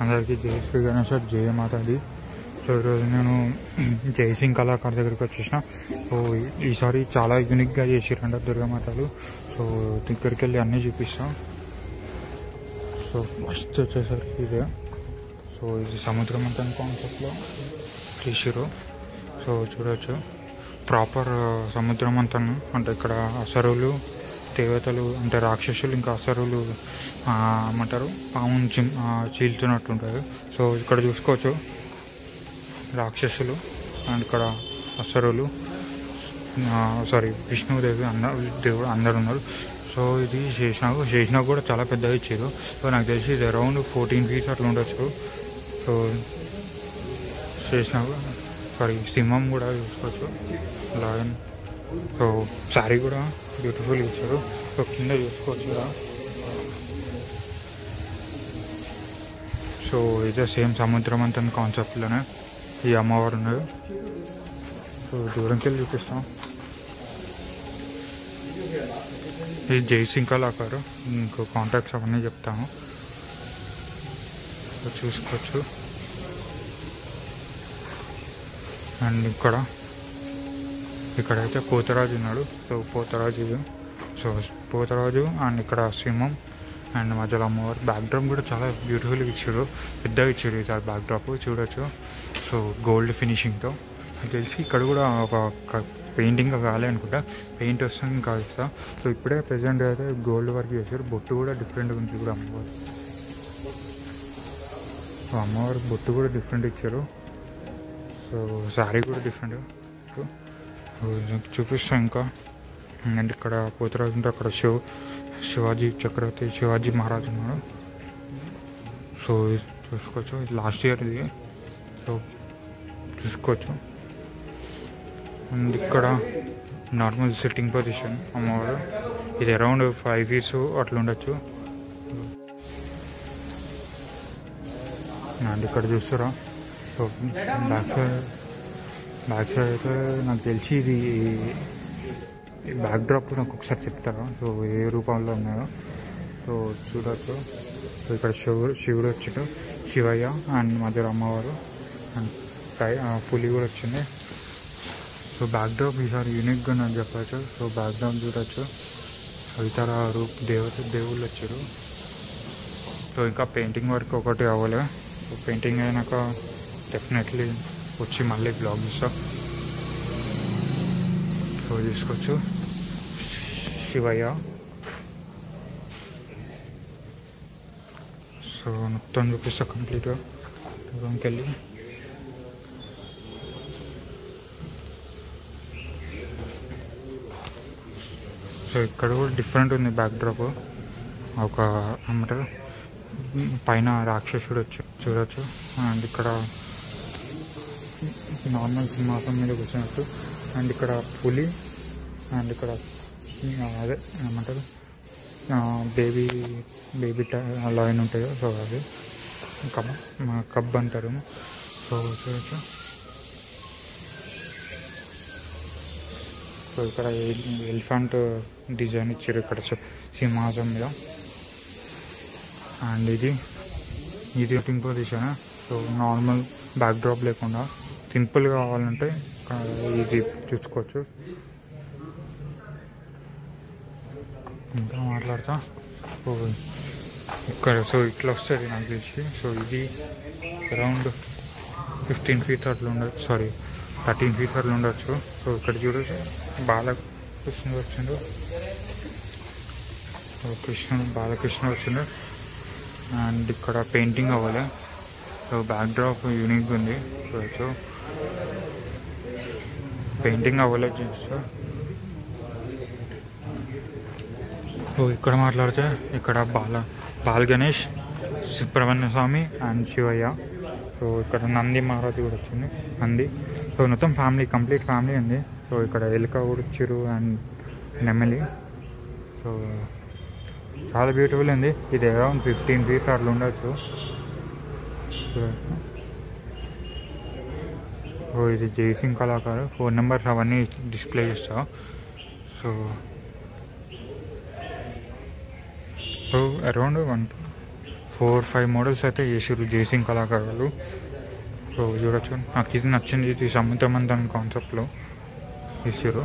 అందరికీ జై శ్రీ గణేష్, జయ మాతాది. సో ఈరోజు నేను జయసింగ్ కళాకారు దగ్గరికి వచ్చేసిన. సో ఈసారి చాలా యూనిక్గా చేసిరంట దుర్గామాతలు. సో దగ్గరికి వెళ్ళి అన్నీ చూపిస్తాం. సో ఫస్ట్ వచ్చేసరికి ఇదే. సో ఇది సముద్రం అంతా కాన్సెప్ట్లో చేసిరు. సో చూడవచ్చు ప్రాపర్ సముద్రం అంతా, అంటే ఇక్కడ అసరులు దేవతలు అంటే రాక్షసులు ఇంకా అసరులు ఏమంటారు పాముని చీల్చున్నట్టుంటారు. సో ఇక్కడ చూసుకోవచ్చు రాక్షసులు అండ్ ఇక్కడ అసరులు, సారీ విష్ణుదేవి దేవుడు అందరు ఉన్నారు. సో ఇది శేషనాగ్ కూడా చాలా పెద్దగా ఇచ్చారు. సో నాకు తెలిసి ఇది అరౌండ్ 14 feet అట్లా ఉండొచ్చు. సో శేషనాగ్ సింహం కూడా చూసుకోవచ్చు, లయన్. సో శారీ కూడా బ్యూటిఫుల్ ఇచ్చారు. సో కింద చూసుకోవచ్చు కూడా. సో ఇదే సేమ్ సముద్రం అంతా కాన్సెప్ట్లోనే ఈ అమ్మవారు ఉన్నది. సో దూరంకి వెళ్ళి చూపిస్తాం. ఇది జయసింగ్ కళాకారు, ఇంకో కాంటాక్ట్స్ అవన్నీ చెప్తాము. సో చూసుకోవచ్చు. అండ్ ఇక్కడైతే పోతరాజు ఉన్నాడు. సో పోతరాజు అండ్ ఇక్కడ సింహం అండ్ మధ్యలో అమ్మవారు. బ్యాక్డ్రాప్ కూడా చాలా బ్యూటిఫుల్గా ఇచ్చారు, పెద్దగా ఇచ్చారు ఈసారి బ్యాక్డ్రాప్ చూడొచ్చు. సో గోల్డ్ ఫినిషింగ్తో తెలిసి ఇక్కడ కూడా ఒక పెయింటింగ్ కాలే అనుకుంటా, పెయింట్ వస్తుంది ఇంకా ఇస్తా. సో ఇప్పుడే ప్రజెంట్ అయితే గోల్డ్ వర్క్ చేశారు. బొట్టు కూడా డిఫరెంట్గా ఉంది కూడా అమ్మవారు. సో అమ్మవారు బొట్టు కూడా డిఫరెంట్ ఇచ్చారు. సో శారీ కూడా డిఫరెంట్ చూపిస్తాం ఇంకా. అండ్ ఇక్కడ పోతరాజు ఉంటే అక్కడ శివాజీ చక్రవర్తి శివాజీ మహారాజు ఉన్నాడు. సో చూసుకోవచ్చు, ఇది లాస్ట్ ఇయర్ ఇది. సో చూసుకోవచ్చు. అండ్ ఇక్కడ నార్మల్ సిట్టింగ్ పొజిషన్ అమ్మవారు. ఇది అరౌండ్ 5 feet అట్లా ఉండొచ్చు. అండ్ ఇక్కడ చూస్తారా, సో బ్యాక్ సైడ్ అయితే నాకు తెలిసి ఇది బ్యాక్డ్రాప్ నాకు ఒకసారి చెప్తారా. సో ఏ రూపంలో ఉన్నాయో సో చూడవచ్చు. సో ఇక్కడ శివుడు వచ్చిండు, శివయ్య అండ్ మధ్యలో అమ్మవారు అండ్ పులి కూడా వచ్చింది. సో బ్యాక్డ్రాప్ ఈసారి యూనిక్గా నాకు చెప్పచ్చు. సో బ్యాక్డ్రాప్ చూడవచ్చు. ఇతర దేవుళ్ళు వచ్చారు. సో ఇంకా పెయింటింగ్ వర్క్ ఒకటి అవ్వలే. సో పెయింటింగ్ అయినాక డెఫినెట్లీ వచ్చి మళ్ళీ బ్లాగ్ ఇస్తా. సో తీసుకోవచ్చు శివయ్య. సో మొత్తం చూపిస్తా కంప్లీట్గా దూరంకి వెళ్ళి. సో ఇక్కడ కూడా డిఫరెంట్ ఉంది బ్యాక్డ్రాప్. ఒక ఏమంటారు పైన రాక్షసుడు చూడవచ్చు. అండ్ ఇక్కడ నార్మల్ సింహాసం మీద కూర్చున్నట్టు. అండ్ ఇక్కడ పులి అండ్ ఇక్కడ అదే ఏమంటారు బేబీ లైన్ ఉంటాయో సో అది కబ్ అంటారు. సో చూడవచ్చు. సో ఇక్కడ ఎలిఫెంట్ డిజైన్ ఇచ్చారు ఇక్కడ సింహాసం మీద. అండ్ ఇది shooting position. So normal backdrop లేకుండా సింపుల్గా కావాలంటే ఇది చూసుకోవచ్చు. ఇంకా మాట్లాడతా. సో ఇక్కడ సో ఇట్లా వస్తుంది నాకు తెలిసి. సో ఇది అరౌండ్ 15 feet అట్లా ఉండొచ్చు, సారీ 13 feet అట్లా ఉండొచ్చు. సో ఇక్కడ చూడొచ్చు బాలకృష్ణుడు వచ్చిండు. బాలకృష్ణ వచ్చిండు. అండ్ ఇక్కడ పెయింటింగ్ అవ్వాలి. సో బ్యాక్డ్రాప్ యూనిక్గా ఉంది. సో పెయింటింగ్ అవ్వలేదు చూస్తా. సో ఇక్కడ మాట్లాడితే ఇక్కడ బాల గణేష్, సుబ్రహ్మణ్య స్వామి అండ్ శివయ్య. సో ఇక్కడ నంది మహారాజు కూడా వచ్చింది, నంది. సో మొత్తం కంప్లీట్ ఫ్యామిలీ ఉంది. సో ఇక్కడ ఎలుక కూడా వచ్చారు అండ్ నెమలి. సో చాలా బ్యూటిఫుల్ ఉంది. ఇది అరౌండ్ 15 feet అట్లా ఉండొచ్చు. సో ఇది జయసింగ్ కళాకారు. 4 numbers అవన్నీ డిస్ప్లే చేస్తా. సో అరౌండ్ 1 4-5 మోడల్స్ అయితే చేసారు జయసింగ్ కళాకారులు. సో చూడొచ్చు, నాకు ఇది నచ్చింది. ఇది సముద్రమంతన్ కాన్సెప్ట్లో చేసారు.